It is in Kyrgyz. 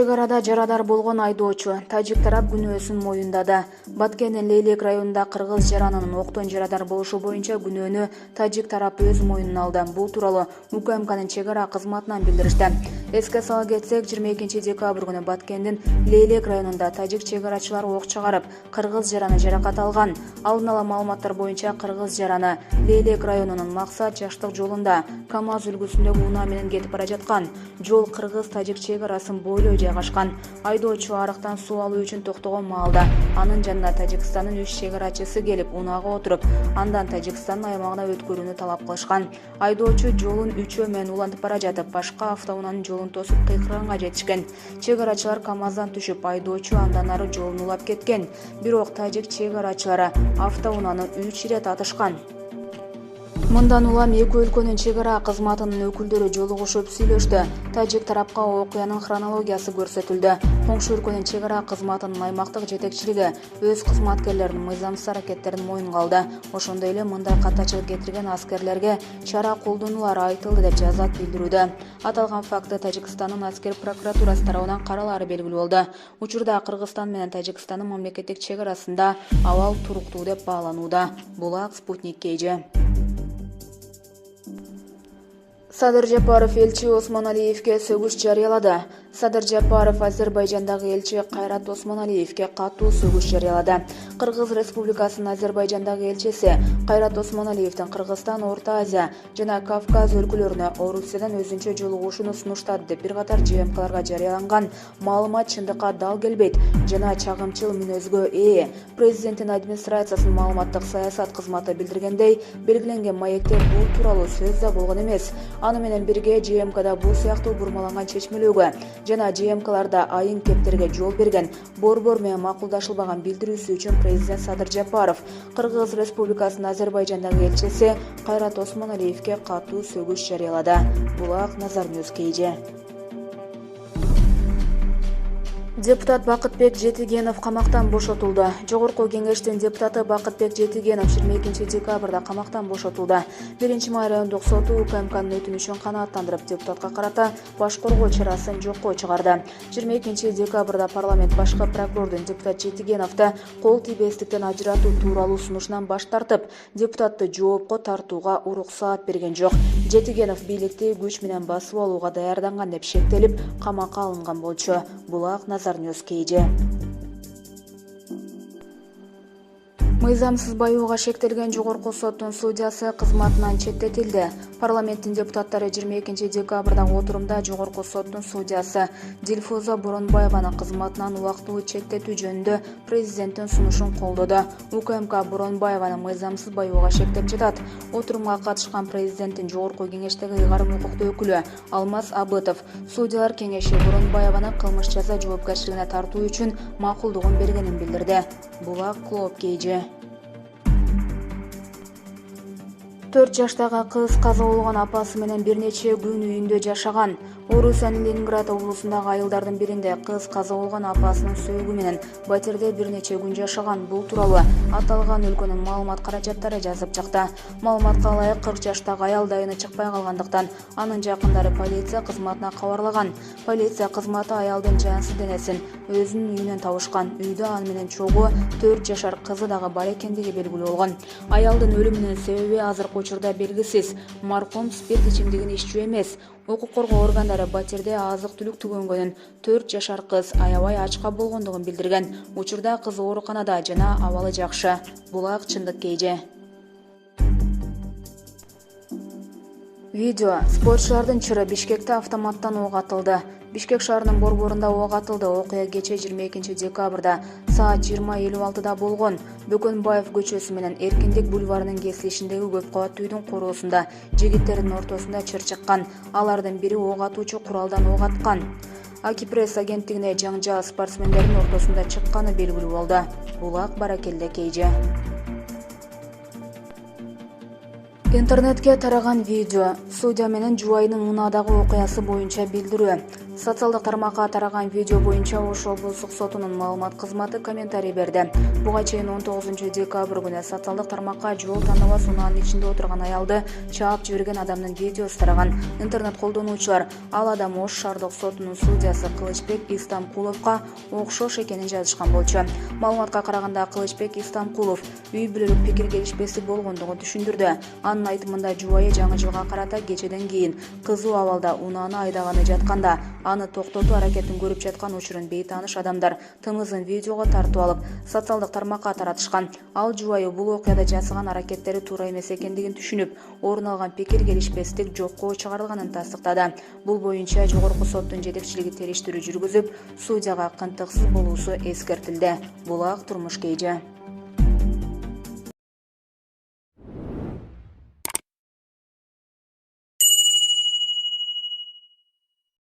Чек арада жарадар болгон айдоочу тажик тарап күнөөсүн моюндады. Баткендин Лейлек районунда кыргыз жаранынын октон жарадар болушу боюнча күнөөнү тажик тарап өз моюнуна алды. Бул тууралуу УКМКнын чек ара кызматынан билдиришти. Эске сала кетсек, 22 декабрь күнү Баткендин Лейлек районунда тажик чек арачылар ок чыгарып, кыргыз жараны жаракат алган. Алдын ала маалыматтар боюнча кыргыз жараны Лейлек районунун Максат Жаштык жолунда КАМАЗ үлгүсүндөгү унаа менен кетип бара жаткан. Жол кыргыз-тажик чек арасын бойлой жайгашкан. Айдоочу арыктан суу алуу үчүн токтогон маалда анын жанына Тажикстандын 3 чек арачысы келип унаага отуруп, андан Тажикстандын аймагына өткөрүүнү талап кылышкан. Айдоочу жолун үчөө менен улантып бара жатып, башка автоунаанын жолун тосуп кыйкырганга жетишкен. Чек арачылар КАМАЗдан түшүп, айдоочу андан ары жолун улап кеткен. Бирок тажик чек арачылары автоунааны 3 ирет атышкан. Мындан улам эки өлкөнүн чек ара кызматынын өкүлдөрү жолугушуп сүйлөштү. Тажик тарапка окуянын хронологиясы көрсөтүлдү. Коңшу өлкөнүн чек ара кызматынын аймактык жетекчилиги өз кызматкерлеринин мыйзамсыз аракеттерин моюнга алды. Ошондой эле мындай каттачылык кетирген аскерлерге чара колдонулары айтылды деп жазат билдирүүдө. Аталган факты Тажикстандын аскер прокуратурасы тарабынан каралары белгилүү болду. Учурда Кыргызстан менен Тажикстандын мамлекеттик чек арасында абал туруктуу деп бааланууда. Булак Спутник KG. Садыр Жапаров элчи Осмоналиевке сөгүш жарыялады. Садыр Жапаров Азербайжандагы элчи Кайрат Осмоналиевке катуу сөгүш жарыялады. Кыргыз Республикасынын Азербайжандагы элчиси Кайрат Осмоналиевдин Кыргызстан, Орто Азия жана Кавказ өлкөлөрүнө Орусиядан өзүнчө жолугушууну сунуштады деп бир катар ЖМКларга жарыяланган маалымат чындыкка дал келбейт жана чагымчыл мүнөзгө ээ. Президенттин администрациясынын маалыматтык саясат кызматы билдиргендей, белгиленген маекте бул тууралуу сөз да болгон эмес. Аны менен бирге ЖМКда бул сыяктуу бурмаланган чечмелөөгө жана ЖМКларда айын кептерге жол берген борбор менен макулдашылбаган билдирүүсү үчүн президент Садыр Жапаров Кыргыз Республикасынын Азербайжандагы элчиси Кайрат Осмоналиевке катуу сөгүш жарыялады. Булак Назар Ньюс KG. Депутат Бакытбек Жетигенов камактан бошотулду. Жогорку кеңештин депутаты Бакытбек Жетигенов 22 декабрда камактан бошотулду. 1-май райондук соту УКМКнын өтүнүшүн канааттандырып, депутатка карата баш коргоо чарасын жокко чыгарды. 22 декабрда парламент башкы прокурордун депутат Жетигеновду кол тийбестиктен ажыратуу тууралуу сунушунан баш тартып, депутатты жоопко тартууга уруксаат берген жок. Жетигенов бийликти күч менен басып алууга даярданган деп шектелип, камакка алынган болчу. Булак Назар Ньюс KG. Мыйзамсыз баюуга шектелген жогорку соттун судьясы кызматынан четтетилди. Парламенттин депутаттары 22 декабрдагы отурумда жогорку соттун судьясы Дилфуза Боронбаеваны кызматынан убактылуу четтетүү жөнүндө президенттин сунушун колдоду. УКМК Боронбаеваны мыйзамсыз баюуга шектеп жатат. Отурумга катышкан президенттин жогорку кеңештеги ыйгарым укуктуу өкүлү Алмаз Абытов судьялар кеңеши Боронбаеваны кылмыш жаза жоопкерчилигине тартуу үчүн макулдугун бергенин билдирди. Булак Клоп KG. 4 жаштагы кыз каза болгон апасы менен бир нече күн үйүндө жашаган. Орусиянын Ленинград облусундагы айылдардын биринде кыз каза болгон апасынын сөөгү менен батирде бир нече күн жашаган. Бул тууралуу аталган өлкөнүн маалымат каражаттары жазып чыкты. Маалыматка ылайык 40 жаштагы аял дайыны чыкпай калгандыктан анын жакындары полиция кызматына кабарлаган. Полиция кызматы аялдын жансыз денесин өзүнүн үйүнөн табышкан. Үйдө аны менен чогуу 4 жашар кызы дагы бар экендиги белгилүү болгон. Аялдын өлүмүнүн себеби азыркы учурда белгисиз. Маркум спирт ичимдигин ичүү эмес. Укук коргоо органдары батирде азык-түлүк түгөнгөнүн 4 жашар кыз аябай ачка болгондугун билдирген. Учурда кыз ооруканада жана абалы жакшы. Булак Чындык KG. Видео. Спортчулардын чыры Бишкекте автоматтан ок атылды. Бишкек шаарынын борборунда ок атылды. Окуя кечээ 22 декабрда саат 20:56 болгон. Бөкөнбаев көчөсү менен Эркиндик бульварынын кесилишиндеги көп кабаттуу үйдүн короосунда жигиттердин ортосунда чыр чыккан. Алардын бири ок атуучу куралдан ок аткан. Акипресс агенттигине жаңжал спортсмендердин ортосунда чыкканы белгилүү болду. Булак Баракелде KG. Интернетке тараган видео. Судья менен жубайынын унаадагы окуясы боюнча билдирүү. Социалдык тармакка тараган видео боюнча Ош облустук сотунун маалымат кызматы комментарий берди. Буга чейин 19 декабрь күнү социалдык тармакка жол таныбас унаанын ичинде отурган аялды чаап жиберген адамдын видеосу тараган. Интернет колдонуучулар ал адам Ош шаардык сотунун судьясы Кылычбек Истамкуловго окшош экенин жазышкан болчу. Маалыматка караганда Кылычбек Истамкулов үй бүлөлүк пикир келишпестик болгондугун түшүндүрдү. Анын айтымында жубайы жаңы жылга карата кечеден кийин кызуу абалда унааны айдаганы жатканда аны токтотуу аракетин көрүп жаткан учурун бейтааныш адамдар тымызын видеого тартып алып, социалдык тармакка таратышкан. Ал жубайы бул окуяда жасаган аракеттери туура эмес экендигин түшүнүп, орун алган пикир келишпестик жокко чыгарылганын тастыктады. Бул боюнча жогорку соттун жетекчилиги териштирүү жүргүзүп, судьяга кантыксыз болуусу эскертилди. Булак турмуш KG.